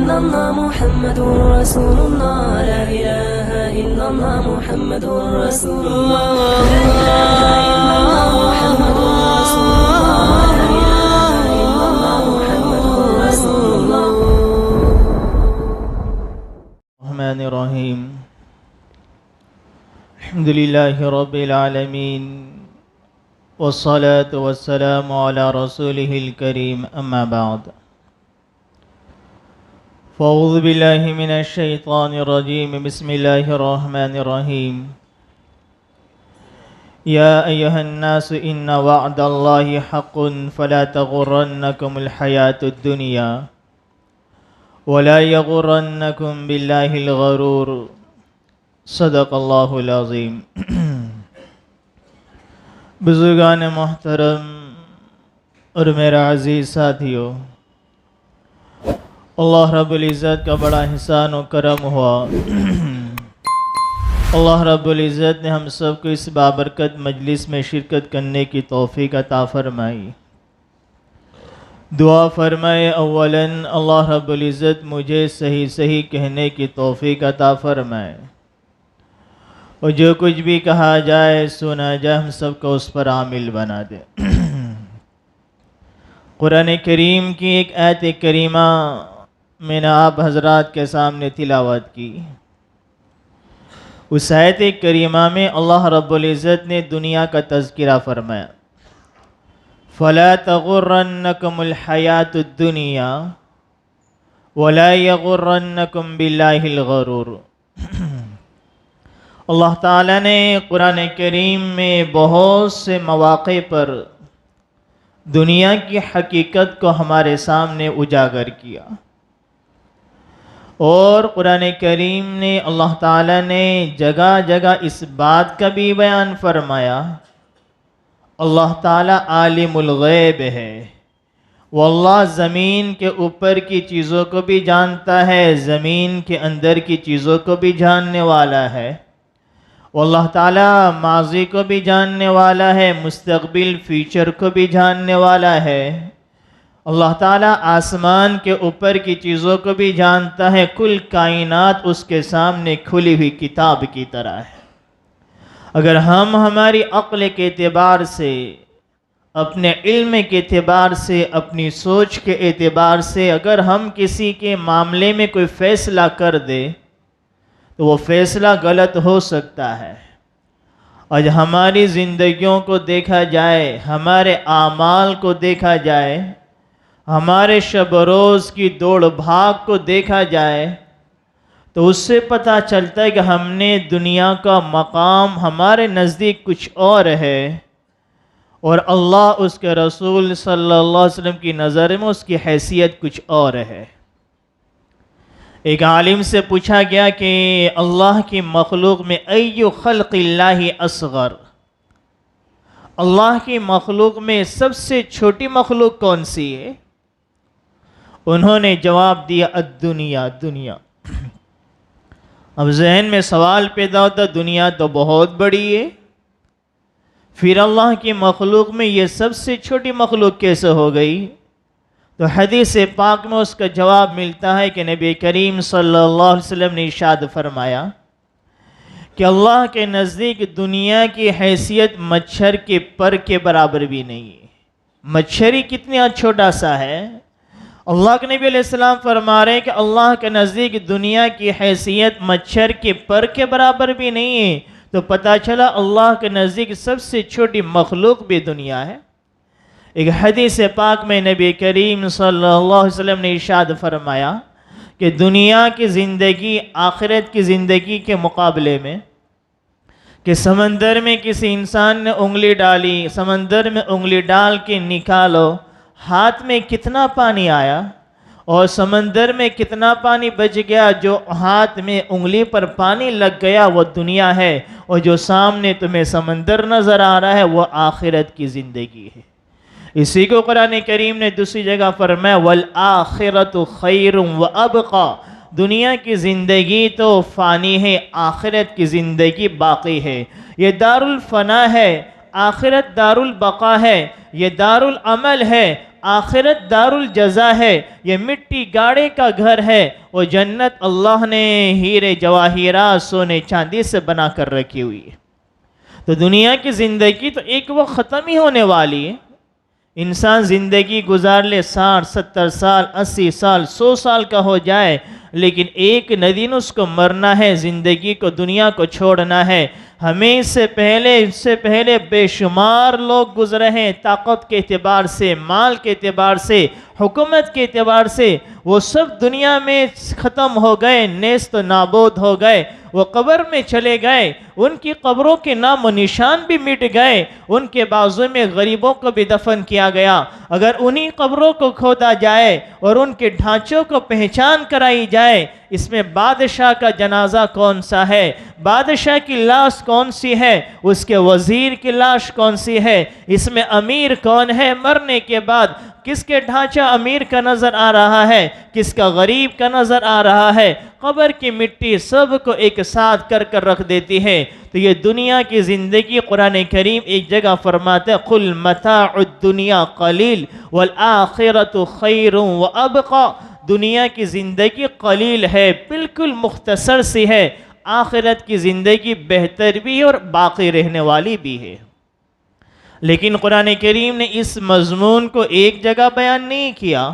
إلا الله محمد رسول الله لا إله إلا الله محمد رسول الله لا إله إلا الله محمد رسول الله لا إله إلا الله محمد رسول الله. الرحمن الرحيم. الحمد لله رب العالمين والصلاة والسلام على رسوله الكريم أما بعد فأعوذ بالله من الشيطان الرجيم بسم الله الرحمن الرحيم. يا أيها الناس إن وعد الله حق فلا تغرنكم الحياة الدنيا ولا يغرنكم بالله الغرور. صدق اللہ العظیم. بزرگان محترم اور میرا عزیز ساتھیو، اللہ رب العزت کا بڑا احسان و کرم ہوا. اللہ رب العزت نے ہم سب کو اس بابرکت مجلس میں شرکت کرنے کی توفیق عطا فرمائی. دعا فرمائے اولاً اللہ رب العزت مجھے صحیح کہنے کی توفیق عطا فرمائے، اور جو کچھ بھی کہا جائے سنا جائے ہم سب کو اس پر عامل بنا دے. قرآن کریم کی ایک آیت کریمہ میں نے آپ حضرات کے سامنے تلاوت کی. اس آیت کریمہ میں اللہ رب العزت نے دنیا کا تذکرہ فرمایا. فَلَا تَغُرَّنَّكُمُ الْحَيَاةُ الدُّنْيَا وَلَا يَغُرَّنَّكُمْ بِاللَّهِ الْغَرُورُ. اللہ تعالیٰ نے قرآن کریم میں بہت سے مواقع پر دنیا کی حقیقت کو ہمارے سامنے اجاگر کیا، اور قرآن کریم نے اللہ تعالیٰ نے جگہ جگہ اس بات کا بھی بیان فرمایا اللہ تعالیٰ عالم الغیب ہے. واللہ زمین کے اوپر کی چیزوں کو بھی جانتا ہے، زمین کے اندر کی چیزوں کو بھی جاننے والا ہے. واللہ تعالیٰ ماضی کو بھی جاننے والا ہے، مستقبل فیوچر کو بھی جاننے والا ہے. اللہ تعالیٰ آسمان کے اوپر کی چیزوں کو بھی جانتا ہے. کل کائنات اس کے سامنے کھلی ہوئی کتاب کی طرح ہے. اگر ہم ہماری عقل کے اعتبار سے، اپنے علم کے اعتبار سے، اپنی سوچ کے اعتبار سے اگر ہم کسی کے معاملے میں کوئی فیصلہ کر دے تو وہ فیصلہ غلط ہو سکتا ہے. آج ہماری زندگیوں کو دیکھا جائے، ہمارے اعمال کو دیکھا جائے، ہمارے شب و روز کی دوڑ بھاگ کو دیکھا جائے تو اس سے پتہ چلتا ہے کہ ہم نے دنیا کا مقام ہمارے نزدیک کچھ اور ہے، اور اللہ اس کے رسول صلی اللہ علیہ وسلم کی نظر میں اس کی حیثیت کچھ اور ہے. ایک عالم سے پوچھا گیا کہ اللہ کی مخلوق میں ای خلق اللہ اصغر، اللہ کی مخلوق میں سب سے چھوٹی مخلوق کون سی ہے؟ انہوں نے جواب دیا الدنیا، دنیا. اب ذہن میں سوال پیدا ہوتا دنیا تو بہت بڑی ہے، پھر اللہ کی مخلوق میں یہ سب سے چھوٹی مخلوق کیسے ہو گئی؟ تو حدیث پاک میں اس کا جواب ملتا ہے کہ نبی کریم صلی اللہ علیہ وسلم نے ارشاد فرمایا کہ اللہ کے نزدیک دنیا کی حیثیت مچھر کے پر کے برابر بھی نہیں ہے. مچھر ہی کتنا چھوٹا سا ہے. اللہ کے نبی علیہ السلام فرما رہے ہیں کہ اللہ کے نزدیک دنیا کی حیثیت مچھر کے پر کے برابر بھی نہیں ہے. تو پتہ چلا اللہ کے نزدیک سب سے چھوٹی مخلوق بھی دنیا ہے. ایک حدیث پاک میں نبی کریم صلی اللہ علیہ وسلم نے ارشاد فرمایا کہ دنیا کی زندگی آخرت کی زندگی کے مقابلے میں، کہ سمندر میں کسی انسان نے انگلی ڈالی، سمندر میں انگلی ڈال کے نکالو، ہاتھ میں کتنا پانی آیا اور سمندر میں کتنا پانی بچ گیا. جو ہاتھ میں انگلی پر پانی لگ گیا وہ دنیا ہے، اور جو سامنے تمہیں سمندر نظر آ رہا ہے وہ آخرت کی زندگی ہے. اسی کو قرآن کریم نے دوسری جگہ فرمایا وَالْآخِرَةُ خَيْرٌ وَأَبْقَى. دنیا کی زندگی تو فانی ہے، آخرت کی زندگی باقی ہے. یہ دار الفنا ہے، آخرت دار البقا ہے، یہ دار العمل ہے. آخرت دار الجزا ہے، یہ مٹی گاڑے کا گھر ہے، وہ جنت اللہ نے ہیرے جواہرات سونے چاندی سے بنا کر رکھی ہوئی ہے۔ تو دنیا کی زندگی تو ایک وقت ختم ہی ہونے والی ہے۔ انسان زندگی گزار لے 60 70 سال 80 سال 100 سال کا ہو جائے، لیکن ایک نہ دن اس کو مرنا ہے، زندگی کو دنیا کو چھوڑنا ہے۔ ہمیں اس سے پہلے بے شمار لوگ گزرے ہیں، طاقت کے اعتبار سے، مال کے اعتبار سے، حکومت کے اعتبار سے، وہ سب دنیا میں ختم ہو گئے، نیست و نابود ہو گئے، وہ قبر میں چلے گئے، ان کی قبروں کے نام و نشان بھی مٹ گئے، ان کے بازو میں غریبوں کو بھی دفن کیا گیا۔ اگر انہی قبروں کو کھودا جائے اور ان کے ڈھانچوں کو پہچان کرائی جائے، اس میں بادشاہ کا جنازہ کون سا ہے، بادشاہ کی لاش کون سی ہے، اس کے وزیر کی لاش کون سی ہے، اس میں امیر کون ہے، مرنے کے بعد کس کے ڈھانچہ امیر کا نظر آ رہا ہے، کس کا غریب کا نظر آ رہا ہے۔ قبر کی مٹی سب کو ایک ساتھ کر رکھ دیتی ہے۔ تو یہ دنیا کی زندگی، قرآن کریم ایک جگہ فرماتا ہے قُلْ مَتَاعُ الدُّنْيَا قَلِيلٌ وَالْآخِرَةُ خَيْرٌ وَأَبْقَىٰ۔ دنیا کی زندگی قلیل ہے، بالکل مختصر سی ہے، آخرت کی زندگی بہتر بھی اور باقی رہنے والی بھی ہے۔ لیکن قرآن کریم نے اس مضمون کو ایک جگہ بیان نہیں کیا۔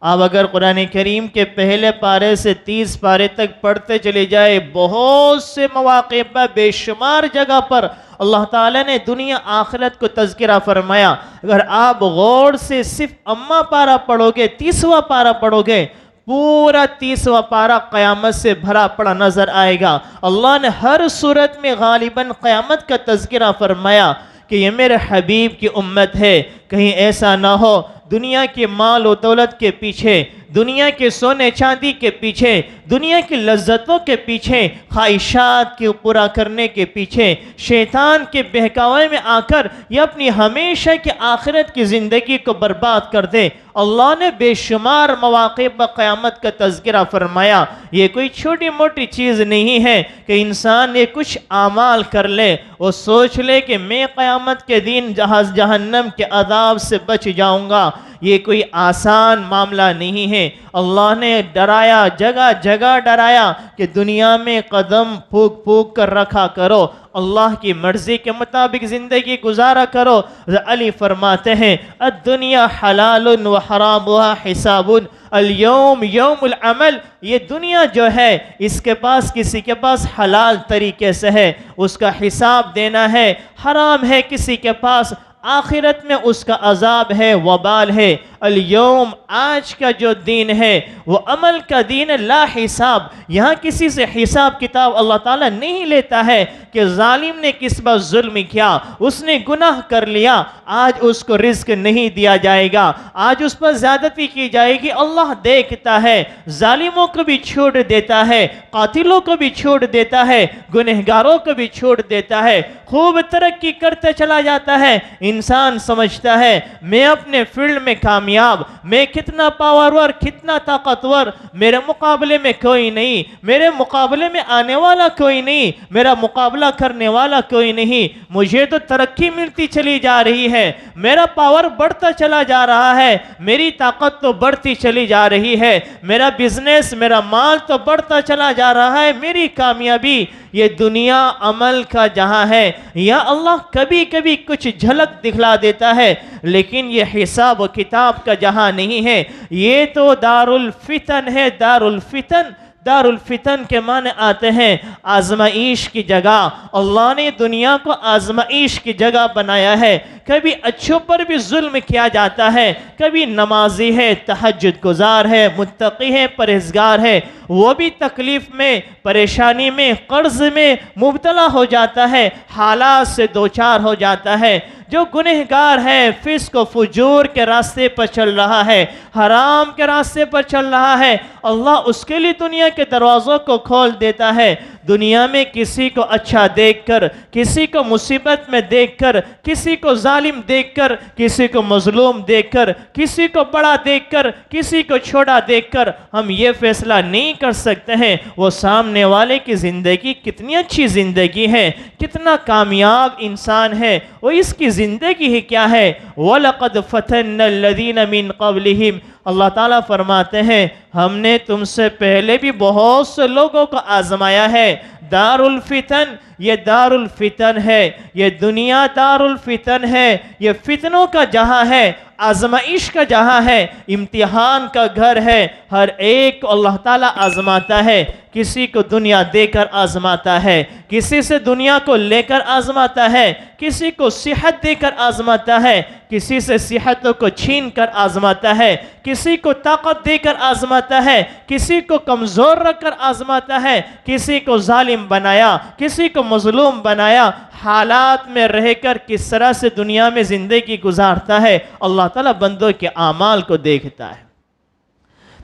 اب اگر قرآن کریم کے پہلے پارے سے 30 پارے تک پڑھتے چلے جائے، بہت سے مواقع پر، بے شمار جگہ پر اللہ تعالیٰ نے دنیا آخرت کو تذکرہ فرمایا۔ اگر آپ غور سے صرف اما پارہ پڑھو گے، 30واں پارہ پڑھو گے، پورا 30واں پارہ قیامت سے بھرا پڑا نظر آئے گا۔ اللہ نے ہر صورت میں غالباً قیامت کا تذکرہ فرمایا کہ یہ میرے حبیب کی امت ہے۔ کہیں ایسا نہ ہو دنیا کے مال و دولت کے پیچھے، دنیا کے سونے چاندی کے پیچھے، دنیا کی لذتوں کے پیچھے، خواہشات کو پورا کرنے کے پیچھے، شیطان کے بہکاوے میں آ کر یہ اپنی ہمیشہ کی آخرت کی زندگی کو برباد کر دے۔ اللہ نے بے شمار مواقع پر قیامت کا تذکرہ فرمایا۔ یہ کوئی چھوٹی موٹی چیز نہیں ہے کہ انسان یہ کچھ اعمال کر لے اور سوچ لے کہ میں قیامت کے دن جہنم کے عذاب سے بچ جاؤں گا۔ یہ کوئی آسان معاملہ نہیں ہے۔ اللہ نے ڈرایا، جگہ جگہ ڈرایا کہ دنیا میں قدم پھونک پھونک کر رکھا کرو، اللہ کی مرضی کے مطابق زندگی گزارا کرو۔ علی فرماتے ہیں الدنیا حلال و حرامها حساب، اليوم یوم العمل۔ یہ دنیا جو ہے اس کے پاس، کسی کے پاس حلال طریقے سے ہے، اس کا حساب دینا ہے، حرام ہے کسی کے پاس، آخرت میں اس کا عذاب ہے، وبال ہے۔ اليوم آج کا جو دین ہے وہ عمل کا دین ہے، لا حساب۔ یہاں کسی سے حساب کتاب اللہ تعالیٰ نہیں لیتا ہے کہ ظالم نے کس پر ظلم کیا، اس نے گناہ کر لیا، آج اس کو رزق نہیں دیا جائے گا، آج اس پر زیادتی کی جائے گی۔ اللہ دیکھتا ہے، ظالموں کو بھی چھوڑ دیتا ہے، قاتلوں کو بھی چھوڑ دیتا ہے، گنہگاروں کو بھی چھوڑ دیتا ہے، خوب ترقی کرتے چلا جاتا ہے۔ انسان سمجھتا ہے میں اپنے فیلڈ میں کامیاب، میں کتنا پاورور، کتنا طاقتور، میرے مقابلے میں کوئی نہیں، میرے مقابلے میں آنے والا کوئی نہیں، میرا مقابلہ کرنے والا کوئی نہیں، مجھے تو ترقی ملتی چلی جا رہی ہے، میرا پاور بڑھتا چلا جا رہا ہے، میری طاقت تو بڑھتی چلی جا رہی ہے، میرا بزنس، میرا مال تو بڑھتا چلا جا رہا ہے، میری کامیابی۔ یہ دنیا عمل کا جہاں ہے، یا اللہ کبھی کبھی کچھ جھلک دکھلا دیتا ہے، لیکن یہ حساب و کتاب کا جہاں نہیں ہے۔ یہ تو دار الفتن ہے، دار الفتن۔ دار الفتن کے معنی آتے ہیں آزمائش کی جگہ۔ اللہ نے دنیا کو آزمائش کی جگہ بنایا ہے۔ کبھی اچھوں پر بھی ظلم کیا جاتا ہے، کبھی نمازی ہے، تہجد گزار ہے، متقی ہے، پرہیزگار ہے، وہ بھی تکلیف میں، پریشانی میں، قرض میں مبتلا ہو جاتا ہے، حالات سے دوچار ہو جاتا ہے۔ جو گنہگار ہے، فسق و فجور کے راستے پر چل رہا ہے، حرام کے راستے پر چل رہا ہے، اللہ اس کے لیے دنیا کے دروازوں کو کھول دیتا ہے. دنیا میں کسی کو اچھا دیکھ کر, کسی کو مصیبت میں دیکھ کر, کسی کو ظالم دیکھ کر, کسی کو مظلوم دیکھ کر, کسی کو بڑا دیکھ کر, کسی کو چھوٹا دیکھ کر ہم یہ فیصلہ نہیں کر سکتے ہیں وہ سامنے والے کی زندگی کتنی اچھی زندگی ہے, کتنا کامیاب انسان ہے, وہ اس کی زندگی ہی کیا ہے. وَلَقَدْ فَتَنَّ الَّذِينَ مِن قَبْلِهِمْ, اللہ تعالیٰ فرماتے ہیں ہم نے تم سے پہلے بھی بہت سے لوگوں کو آزمایا ہے. دار الفتن, یہ دار الفتن ہے, یہ دنیا دار الفتن ہے, یہ فتنوں کا جہاں ہے, آزمائش کا جہاں ہے, امتحان کا گھر ہے. ہر ایک کو اللہ تعالیٰ آزماتا ہے. کسی کو دنیا دے کر آزماتا ہے, کسی سے دنیا کو لے کر آزماتا ہے, کسی کو صحت دے کر آزماتا ہے, کسی سے صحتوں کو چھین کر آزماتا ہے, کسی کو طاقت دے کر آزماتا ہے, کسی کو کمزور رکھ کر آزماتا ہے, کسی کو ظالم بنایا, کسی کو مظلوم بنایا. حالات میں رہ کر کس طرح سے دنیا میں زندگی گزارتا ہے اللہ تعالیٰ بندوں کے اعمال کو دیکھتا ہے.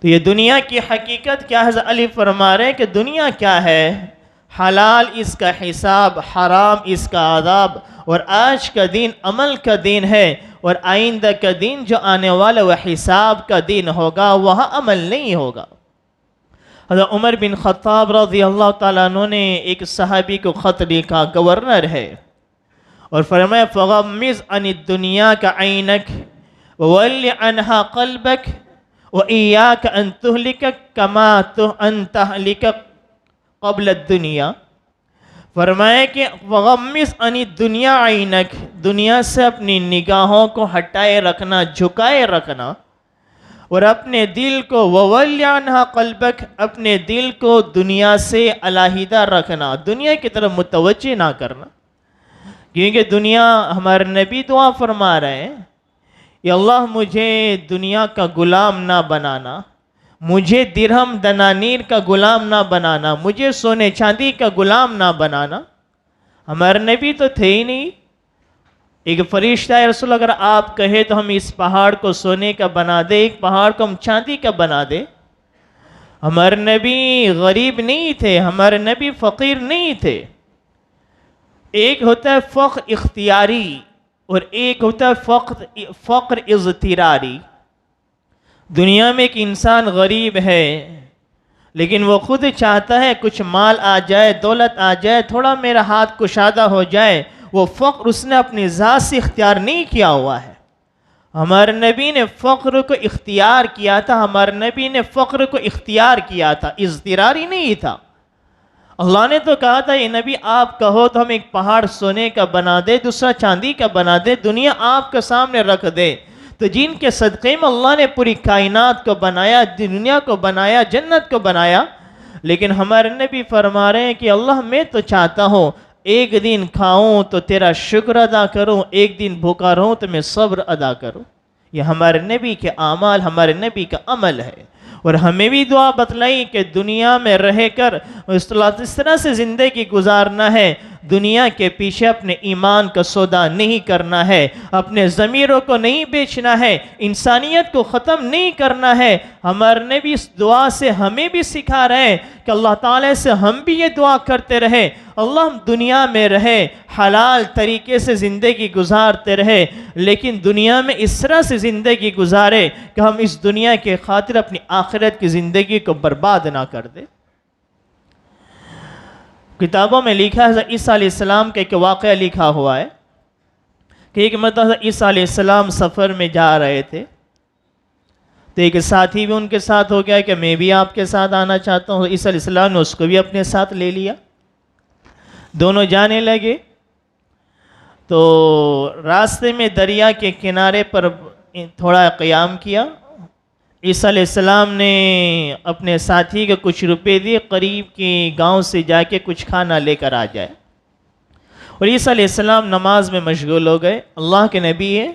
تو یہ دنیا کی حقیقت کیا ہے؟ حضرت علی فرما رہے ہیں کہ دنیا کیا ہے؟ حلال اس کا حساب, حرام اس کا عذاب, اور آج کا دن عمل کا دن ہے, اور آئندہ کا دن جو آنے والا وہ حساب کا دن ہوگا, وہاں عمل نہیں ہوگا. حضرت عمر بن خطاب رضی اللہ تعالیٰ عنہ نے ایک صحابی کو خط لکھا, گورنر ہے, اور فرمایا فغمز عن الدنیا کا عینک وولی عنہا قلبک وَإِيَّاكَ أَن تُهْلِكَ كَمَا أَن تَهْلِكَ قَبْلَ الدُّنْيَا. فرمایا کہ وَغَمِّزْ عَنِ الدُّنْيَا عَيْنَكَ, دنیا سے اپنی نگاہوں کو ہٹائے رکھنا, جھکائے رکھنا, اور اپنے دل کو وَوَلِّ عَنْهَا قَلْبَكَ, اپنے دل کو دنیا سے علیحدہ رکھنا, دنیا کی طرف متوجہ نہ کرنا. کیونکہ دنیا, ہمارے نبی دعا فرما رہے ہیں یا اللہ مجھے دنیا کا غلام نہ بنانا, مجھے درہم دنانیر کا غلام نہ بنانا, مجھے سونے چاندی کا غلام نہ بنانا. ہمارے نبی تو تھے ہی نہیں. ایک فرشتہ ہے رسول, اگر آپ کہے تو ہم اس پہاڑ کو سونے کا بنا دے, ایک پہاڑ کو ہم چاندی کا بنا دے. ہمارے نبی غریب نہیں تھے, ہمارے نبی فقیر نہیں تھے. ایک ہوتا ہے فقر اختیاری اور ایک ہوتا ہے فقر اضطراری. دنیا میں ایک انسان غریب ہے لیکن وہ خود چاہتا ہے کچھ مال آ جائے, دولت آ جائے, تھوڑا میرا ہاتھ کشادہ ہو جائے. وہ فقر اس نے اپنی ذات سے اختیار نہیں کیا ہوا ہے. ہمارے نبی نے فقر کو اختیار کیا تھا, ہمارے نبی نے فقر کو اختیار کیا تھا, اضطراری نہیں تھا. اللہ نے تو کہا تھا یہ نبی آپ کہو تو ہم ایک پہاڑ سونے کا بنا دے, دوسرا چاندی کا بنا دے, دنیا آپ کے سامنے رکھ دے. تو جن کے صدقے میں اللہ نے پوری کائنات کو بنایا, دنیا کو بنایا, جنت کو بنایا, لیکن ہمارے نبی فرما رہے ہیں کہ اللہ میں تو چاہتا ہوں ایک دن کھاؤں تو تیرا شکر ادا کروں, ایک دن بھوکا رہوں تو میں صبر ادا کروں. یہ ہمارے نبی کے اعمال, ہمارے نبی کا عمل ہے. اور ہمیں بھی دعا بتلائی کہ دنیا میں رہ کر اس طرح سے زندگی گزارنا ہے, دنیا کے پیچھے اپنے ایمان کا سودا نہیں کرنا ہے, اپنے ضمیروں کو نہیں بیچنا ہے, انسانیت کو ختم نہیں کرنا ہے. ہمارے نبی اس دعا سے ہمیں بھی سکھا رہے ہیں کہ اللہ تعالیٰ سے ہم بھی یہ دعا کرتے رہے, اللہ ہم دنیا میں رہے, حلال طریقے سے زندگی گزارتے رہے, لیکن دنیا میں اس طرح سے زندگی گزارے کہ ہم اس دنیا کے خاطر اپنی آخرت کی زندگی کو برباد نہ کر دیں. کتابوں میں لکھا ہے عیسیٰ علیہ السلام کا ایک واقعہ لکھا ہوا ہے کہ ایک مرتبہ عیسیٰ علیہ السلام سفر میں جا رہے تھے, تو ایک ساتھی بھی ان کے ساتھ ہو گیا کہ میں بھی آپ کے ساتھ آنا چاہتا ہوں. عیسیٰ علیہ السلام نے اس کو بھی اپنے ساتھ لے لیا, دونوں جانے لگے. تو راستے میں دریا کے کنارے پر تھوڑا قیام کیا. عیسیٰ علیہ السلام نے اپنے ساتھی کو کچھ روپے دیے, قریب کے گاؤں سے جا کے کچھ کھانا لے کر آ جائے. اور عیسیٰ علیہ السلام نماز میں مشغول ہو گئے. اللہ کے نبی ہے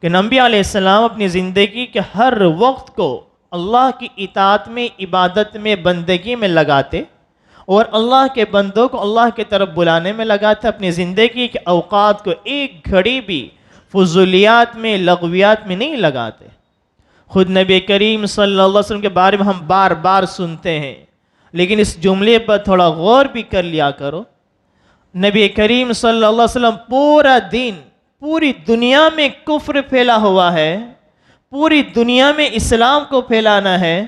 کہ نبی علیہ السلام اپنی زندگی کے ہر وقت کو اللہ کی اطاعت میں, عبادت میں, بندگی میں لگاتے, اور اللہ کے بندوں کو اللہ کی طرف بلانے میں لگاتے. اپنی زندگی کے اوقات کو ایک گھڑی بھی فضولیات میں, لغویات میں نہیں لگاتے. خود نبی کریم صلی اللہ علیہ وسلم کے بارے میں ہم بار بار سنتے ہیں، لیکن اس جملے پر تھوڑا غور بھی کر لیا کرو۔ نبی کریم صلی اللہ علیہ وسلم پورا دین، پوری دنیا میں کفر پھیلا ہوا ہے، پوری دنیا میں اسلام کو پھیلانا ہے۔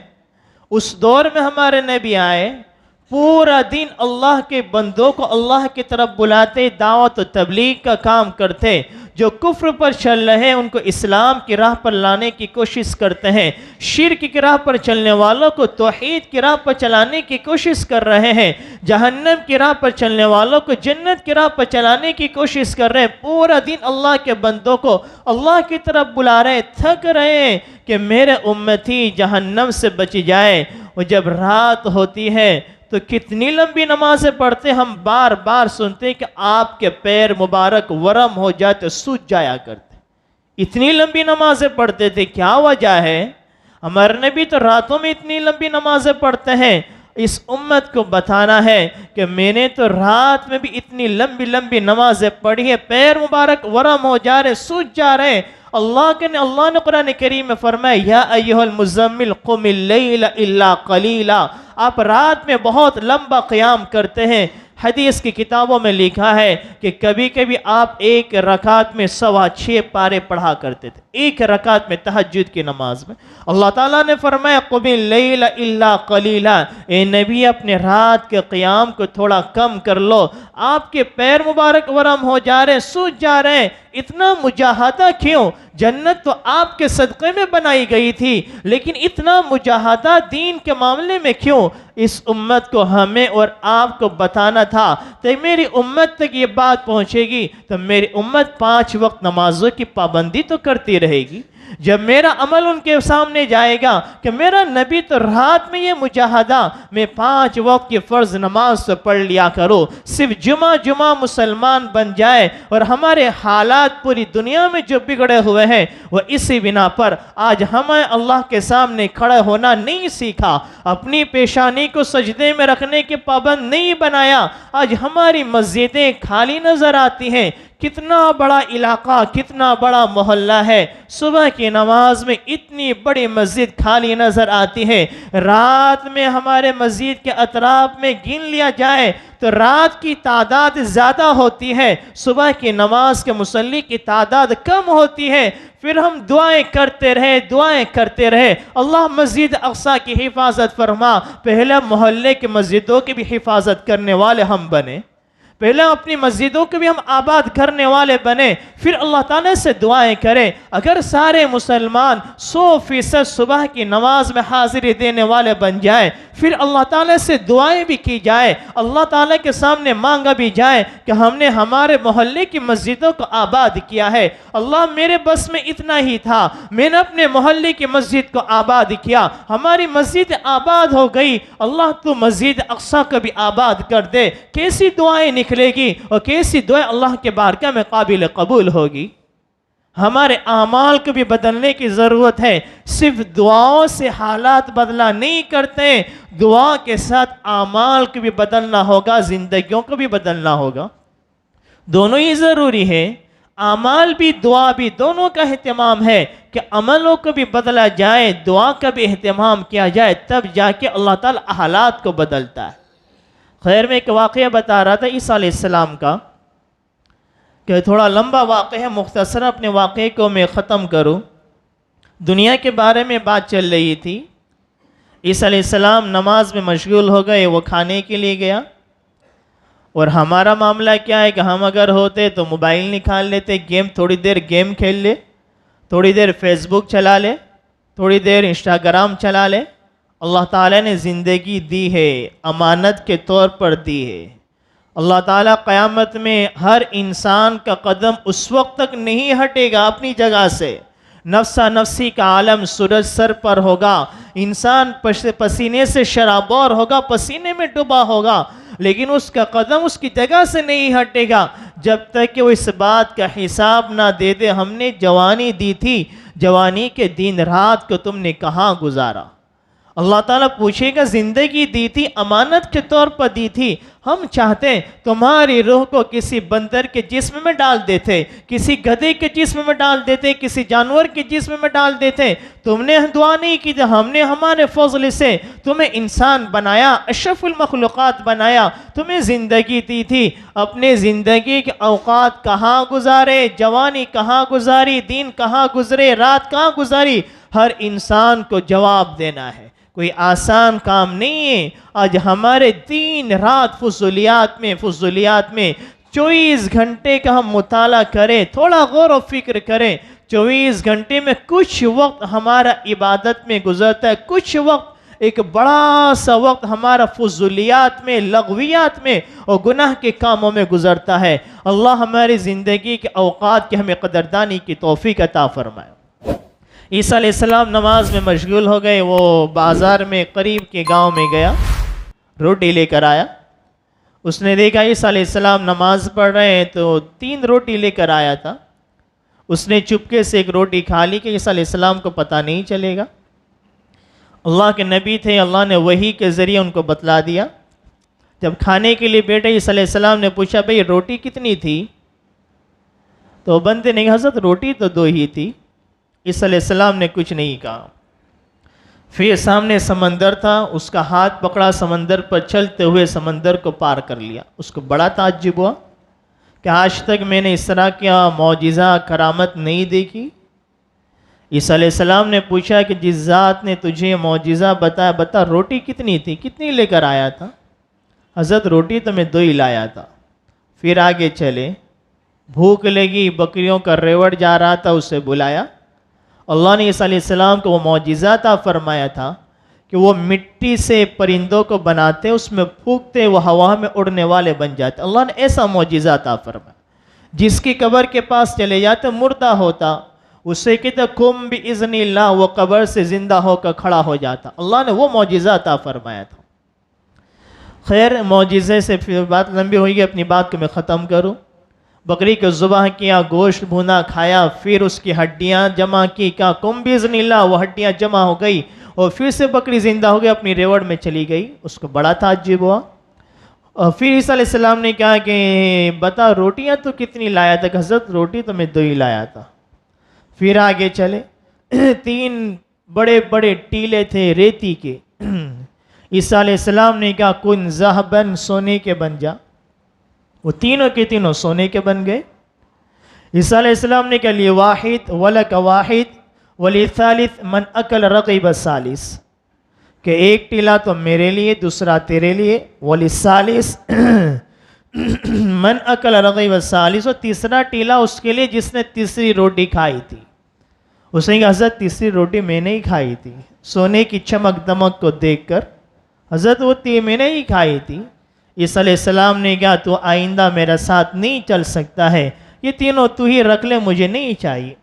اس دور میں ہمارے نبی آئے، پورا دن اللہ کے بندوں کو اللہ کی طرف بلاتے، دعوت و تبلیغ کا کام کرتے، جو کفر پر چل رہے ہیں ان کو اسلام کی راہ پر لانے کی کوشش کرتے ہیں، شرک کی راہ پر چلنے والوں کو توحید کی راہ پر چلانے کی کوشش کر رہے ہیں، جہنم کی راہ پر چلنے والوں کو جنت کی راہ پر چلانے کی کوشش کر رہے ہیں۔ پورا دن اللہ کے بندوں کو اللہ کی طرف بلا رہے، تھک رہے ہیں کہ میرے امتی جہنم سے بچ جائے۔ اور جب رات ہوتی ہے تو کتنی لمبی نمازیں پڑھتے، ہم بار بار سنتے کہ آپ کے پیر مبارک ورم ہو جاتے، سوج جایا کرتے، اتنی لمبی نمازیں پڑھتے تھے۔ کیا وجہ ہے؟ ہمارے نبی تو راتوں میں اتنی لمبی نمازیں پڑھتے ہیں۔ اس امت کو بتانا ہے کہ میں نے تو رات میں بھی اتنی لمبی لمبی نمازیں پڑھی ہے، پیر مبارک ورم ہو جا رہے، سوج جا رہے۔ اللہ نے قرآن کریم میں فرمایا یا ایھا المزمل قم اللیل الا قلیلا، آپ رات میں بہت لمبا قیام کرتے ہیں۔ حدیث کی کتابوں میں لکھا ہے کہ کبھی کبھی آپ ایک رکعت میں 6.25 پارے پڑھا کرتے تھے، ایک رکعت میں، تہجد کی نماز میں۔ اللہ تعالیٰ نے فرمایا قم اللیل الا قلیلا، اے نبی اپنے رات کے قیام کو تھوڑا کم کر لو، آپ کے پیر مبارک ورم ہو جا رہے، سوج جا رہے، اتنا مجاہدہ کیوں؟ جنت تو آپ کے صدقے میں بنائی گئی تھی، لیکن اتنا مجاہدہ دین کے معاملے میں کیوں؟ اس امت کو ہمیں اور آپ کو بتانا تھا تو میری امت تک یہ بات پہنچے گی تو میری امت 5 وقت نمازوں کی پابندی تو کرتی رہے گی۔ جب میرا عمل ان کے سامنے جائے گا کہ میرا نبی تو رات میں یہ مجاہدہ، میں 5 وقت کی فرض نماز سے پڑھ لیا کرو، صرف جمعہ مسلمان بن جائے، اور ہمارے حالات پوری دنیا میں جو بگڑے ہوئے ہیں وہ اسی بنا پر آج ہمیں اللہ کے سامنے کھڑے ہونا نہیں سیکھا، اپنی پیشانی کو سجدے میں رکھنے کے پابند نہیں بنایا، آج ہماری مسجدیں خالی نظر آتی ہیں۔ کتنا بڑا علاقہ، کتنا بڑا محلہ ہے، صبح کی نماز میں اتنی بڑی مسجد خالی نظر آتی ہے۔ رات میں ہمارے مسجد کے اطراف میں گن لیا جائے تو رات کی تعداد زیادہ ہوتی ہے، صبح کی نماز کے مصلی کی تعداد کم ہوتی ہے۔ پھر ہم دعائیں کرتے رہے، اللہ مسجد اقصی کی حفاظت فرما۔ پہلے محلے کے مسجدوں کی بھی حفاظت کرنے والے ہم بنے، پہلے اپنی مسجدوں کو بھی ہم آباد کرنے والے بنے، پھر اللہ تعالیٰ سے دعائیں کریں۔ اگر سارے مسلمان 100% صبح کی نماز میں حاضری دینے والے بن جائے، پھر اللہ تعالیٰ سے دعائیں بھی کی جائے، اللہ تعالیٰ کے سامنے مانگا بھی جائے کہ ہم نے ہمارے محلے کی مسجدوں کو آباد کیا ہے، اللہ میرے بس میں اتنا ہی تھا، میں نے اپنے محلے کی مسجد کو آباد کیا، ہماری مسجد آباد ہو گئی، اللہ تو مسجد اقصی کو بھی آباد کر دے۔ کیسی دعائیں نکلے گی اور کیسی دعائیں اللہ کے بارگاہ میں قابل قبول ہوگی۔ ہمارے اعمال کو بھی بدلنے کی ضرورت ہے، صرف دعاؤں سے حالات بدلا نہیں کرتے، دعا کے ساتھ اعمال کو بھی بدلنا ہوگا، زندگیوں کو بھی بدلنا ہوگا، دونوں ہی ضروری ہے۔ اعمال بھی دعا بھی دونوں کا اہتمام ہے کہ عملوں کو بھی بدلا جائے، دعا کا بھی اہتمام کیا جائے، تب جا کے اللہ تعالیٰ حالات کو بدلتا ہے۔ خیر میں ایک واقعہ بتا رہا تھا عیسیٰ علیہ السلام کا، کہ تھوڑا لمبا واقعہ ہے، مختصر اپنے واقعے کو میں ختم کروں۔ دنیا کے بارے میں بات چل رہی تھی، عیسیٰ علیہ السلام نماز میں مشغول ہو گئے، وہ کھانے کے لیے گیا، اور ہمارا معاملہ کیا ہے کہ ہم اگر ہوتے تو موبائل نکال لیتے، تھوڑی دیر گیم کھیل لے، تھوڑی دیر فیس بک چلا لے، تھوڑی دیر انسٹاگرام چلا لے۔ اللہ تعالیٰ نے زندگی دی ہے، امانت کے طور پر دی ہے۔ اللہ تعالیٰ قیامت میں ہر انسان کا قدم اس وقت تک نہیں ہٹے گا اپنی جگہ سے، نفسا نفسی کا عالم سورج سر پر ہوگا، انسان پسینے سے شرابور ہوگا، پسینے میں ڈوبا ہوگا، لیکن اس کا قدم اس کی جگہ سے نہیں ہٹے گا جب تک کہ وہ اس بات کا حساب نہ دے دے ہم نے جوانی دی تھی، جوانی کے دن رات کو تم نے کہاں گزارا۔ اللہ تعالیٰ پوچھے گا زندگی دی تھی امانت کے طور پر دی تھی، ہم چاہتے ہیں تمہاری روح کو کسی بندر کے جسم میں ڈال دیتے، کسی گدھے کے جسم میں ڈال دیتے، کسی جانور کے جسم میں ڈال دیتے، تم نے دعا نہیں کی، ہم نے ہمارے فضل سے تمہیں انسان بنایا، اشرف المخلوقات بنایا، تمہیں زندگی دی تھی، اپنے زندگی کے اوقات کہاں گزارے، جوانی کہاں گزاری، دن کہاں گزرے، رات کہاں گزاری، ہر انسان کو جواب دینا ہے، کوئی آسان کام نہیں ہے۔ آج ہمارے دن رات فضولیات میں 24 گھنٹے کا ہم مطالعہ کریں، تھوڑا غور و فکر کریں، 24 گھنٹے میں کچھ وقت ہمارا عبادت میں گزرتا ہے، کچھ وقت ایک بڑا سا وقت ہمارا فضولیات میں، لغویات میں اور گناہ کے کاموں میں گزرتا ہے۔ اللہ ہماری زندگی کے اوقات کی ہمیں قدردانی کی توفیق عطا فرمائے۔ عیسیٰ علیہ السلام نماز میں مشغول ہو گئے، وہ بازار میں قریب کے گاؤں میں گیا، روٹی لے کر آیا، اس نے دیکھا عیسیٰ علیہ السلام نماز پڑھ رہے ہیں تو 3 روٹی لے کر آیا تھا، اس نے چپکے سے ایک روٹی کھا لی کہ عیسیٰ علیہ السلام کو پتہ نہیں چلے گا۔ اللہ کے نبی تھے، اللہ نے وحی کے ذریعے ان کو بتلا دیا۔ جب کھانے کے لیے بیٹھے عیسیٰ علیہ السلام نے پوچھا بھئی روٹی کتنی تھی؟ تو بندے نے کہا حضرت روٹی تو 2 ہی تھی۔ عیسیٰ علیہ السلام نے کچھ نہیں کہا۔ پھر سامنے سمندر تھا، اس کا ہاتھ پکڑا، سمندر پر چلتے ہوئے سمندر کو پار کر لیا۔ اس کو بڑا تعجب ہوا کہ آج تک میں نے اس طرح کیا معجزہ کرامت نہیں دیکھی۔ عیسیٰ علیہ السلام نے پوچھا کہ جس ذات نے تجھے معجزہ بتایا، بتا روٹی کتنی تھی، کتنی لے کر آیا تھا؟ حضرت روٹی تو میں 2 ہی لایا تھا۔ پھر آگے چلے، بھوک لگی، بکریوں کا ریوڑ جا رہا تھا، اسے بلایا۔ اللہ نے عیسیٰ علیہ السلام کو وہ معجزہ عطا فرمایا تھا کہ وہ مٹی سے پرندوں کو بناتے، اس میں پھونکتے، وہ ہوا میں اڑنے والے بن جاتے۔ اللہ نے ایسا معجزہ عطا فرمایا۔ جس کی قبر کے پاس چلے جاتے مردہ ہوتا، اسے کہتے قم باذن اللہ، وہ قبر سے زندہ ہو کر کھڑا ہو جاتا۔ اللہ نے وہ معجزہ عطا فرمایا تھا۔ خیر، معجزے سے پھر بات لمبی ہوئی گی، اپنی بات کو میں ختم کروں۔ بکری کو ذبح کیا، گوشت بھونا کھایا، پھر اس کی ہڈیاں جمع کی، کہا قم باذن اللہ، وہ ہڈیاں جمع ہو گئی اور پھر سے بکری زندہ ہو گئی، اپنی ریوڑ میں چلی گئی۔ اس کو بڑا تعجب ہوا۔ اور پھر عیسیٰ علیہ السلام نے کہا کہ بتا روٹیاں تو کتنی لایا تھا؟ حضرت روٹی تو میں 2 ہی لایا تھا۔ پھر آگے چلے، 3 بڑے بڑے ٹیلے تھے ریتی کے۔ عیسیٰ علیہ السلام نے کہا کن ذہبن، سونے کے بن جا۔ وہ تینوں کے تینوں سونے کے بن گئے۔ عیسیٰ علیہ السلام نے کہا لی واحد ولک واحد ولی ثالث من اکل رغیب الثالث، کہ ایک ٹیلا تو میرے لیے، دوسرا تیرے لیے، ولی ثالث من اکل رغیب الثالث، اور تیسرا ٹیلا اس کے لیے جس نے تیسری روٹی کھائی تھی۔ اس نے کہا حضرت تیسری روٹی میں نے ہی کھائی تھی، سونے کی چمک دمک کو دیکھ کر حضرت وہ میں نے ہی کھائی تھی۔ عیسیٰ علیہ السلام نے کہا تو آئندہ میرا ساتھ نہیں چل سکتا ہے، یہ تینوں تو ہی رکھ لے، مجھے نہیں چاہیے۔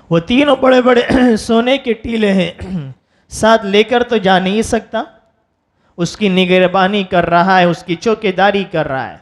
وہ تینوں بڑے بڑے سونے کے ٹیلے ہیں، ساتھ لے کر تو جا نہیں سکتا، اس کی نگربانی کر رہا ہے، اس کی چوکیداری کر رہا ہے۔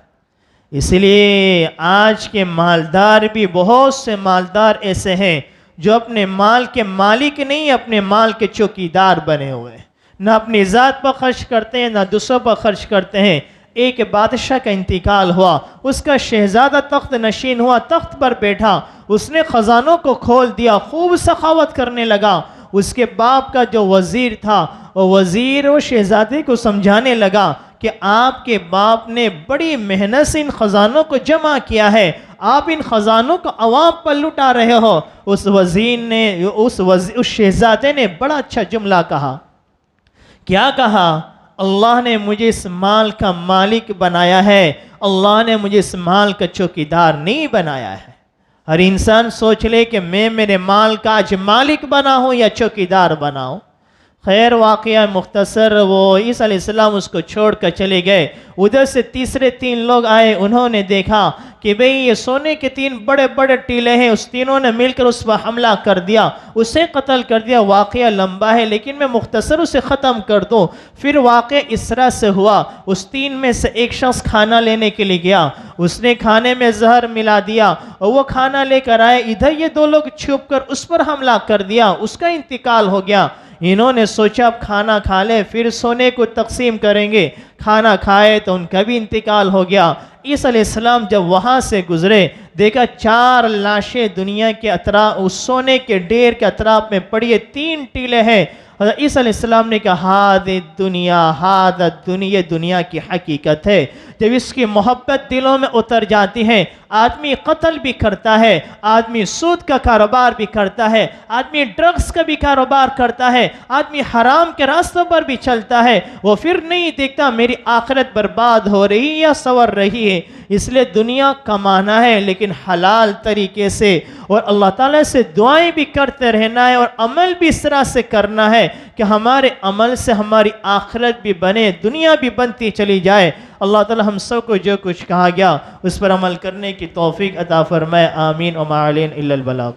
اس لیے آج کے مالدار بھی، بہت سے مالدار ایسے ہیں جو اپنے مال کے مالک نہیں، اپنے مال کے چوکیدار بنے ہوئے ہیں، نہ اپنی ذات پر خرچ کرتے ہیں، نہ دوسروں پر خرچ کرتے ہیں۔ ایک بادشاہ کا انتقال ہوا، اس کا شہزادہ تخت نشین ہوا، تخت پر بیٹھا، اس نے خزانوں کو کھول دیا، خوب سخاوت کرنے لگا۔ اس کے باپ کا جو وزیر تھا، وہ وزیر و شہزادے کو سمجھانے لگا کہ آپ کے باپ نے بڑی محنت سے ان خزانوں کو جمع کیا ہے، آپ ان خزانوں کو عوام پر لٹا رہے ہو۔ اس وزیر نے، اس شہزادے نے بڑا اچھا جملہ کہا۔ کیا کہا؟ اللہ نے مجھے اس مال کا مالک بنایا ہے، اللہ نے مجھے اس مال کا چوکیدار نہیں بنایا ہے۔ ہر انسان سوچ لے کہ میں میرے مال کا آج مالک بنا ہوں یا چوکیدار بنا ہوں۔ خیر، واقعہ مختصر، وہ عیسیٰ علیہ السلام اس کو چھوڑ کر چلے گئے۔ ادھر سے تیسرے 3 لوگ آئے، انہوں نے دیکھا کہ بھئی یہ سونے کے 3 بڑے بڑے ٹیلے ہیں، اس تینوں نے مل کر اس پر حملہ کر دیا، اسے قتل کر دیا۔ واقعہ لمبا ہے لیکن میں مختصر اسے ختم کر دوں۔ پھر واقعہ اس طرح سے ہوا، اس 3 میں سے ایک شخص کھانا لینے کے لیے گیا، اس نے کھانے میں زہر ملا دیا اور وہ کھانا لے کر آئے، ادھر یہ 2 لوگ چھپ کر اس پر حملہ کر دیا، اس کا انتقال ہو گیا۔ انہوں نے سوچا اب کھانا کھا لے پھر سونے کو تقسیم کریں گے. کھانا کھائے تو ان کا بھی انتقال ہو گیا. عیسیٰ علیہ السلام جب وہاں سے گزرے دیکھا 4 لاشیں دنیا کے اطراف اس سونے کے ڈھیر کے اطراف میں پڑی ہے, 3 ٹیلے ہیں. حضرت عیسیٰ علیہ السلام نے کہا ہادِ دنیا ہادہ دنیا, دنیا کی حقیقت ہے. جب اس کی محبت دلوں میں اتر جاتی ہے آدمی قتل بھی کرتا ہے, آدمی سود کا کاروبار بھی کرتا ہے, آدمی ڈرگز کا بھی کاروبار کرتا ہے, آدمی حرام کے راستوں پر بھی چلتا ہے. وہ پھر نہیں دیکھتا میری آخرت برباد ہو رہی یا سنور رہی ہے. اس لیے دنیا کمانا ہے لیکن حلال طریقے سے, اور اللہ تعالیٰ سے دعائیں بھی کرتے رہنا ہے, اور عمل بھی اس طرح سے کرنا ہے کہ ہمارے عمل سے ہماری آخرت بھی بنے, دنیا بھی بنتی چلی جائے. اللہ تعالیٰ ہم سب کو جو کچھ کہا گیا اس پر عمل کرنے کی توفیق عطا فرمائے. آمین. وما علینا الا البلاغ.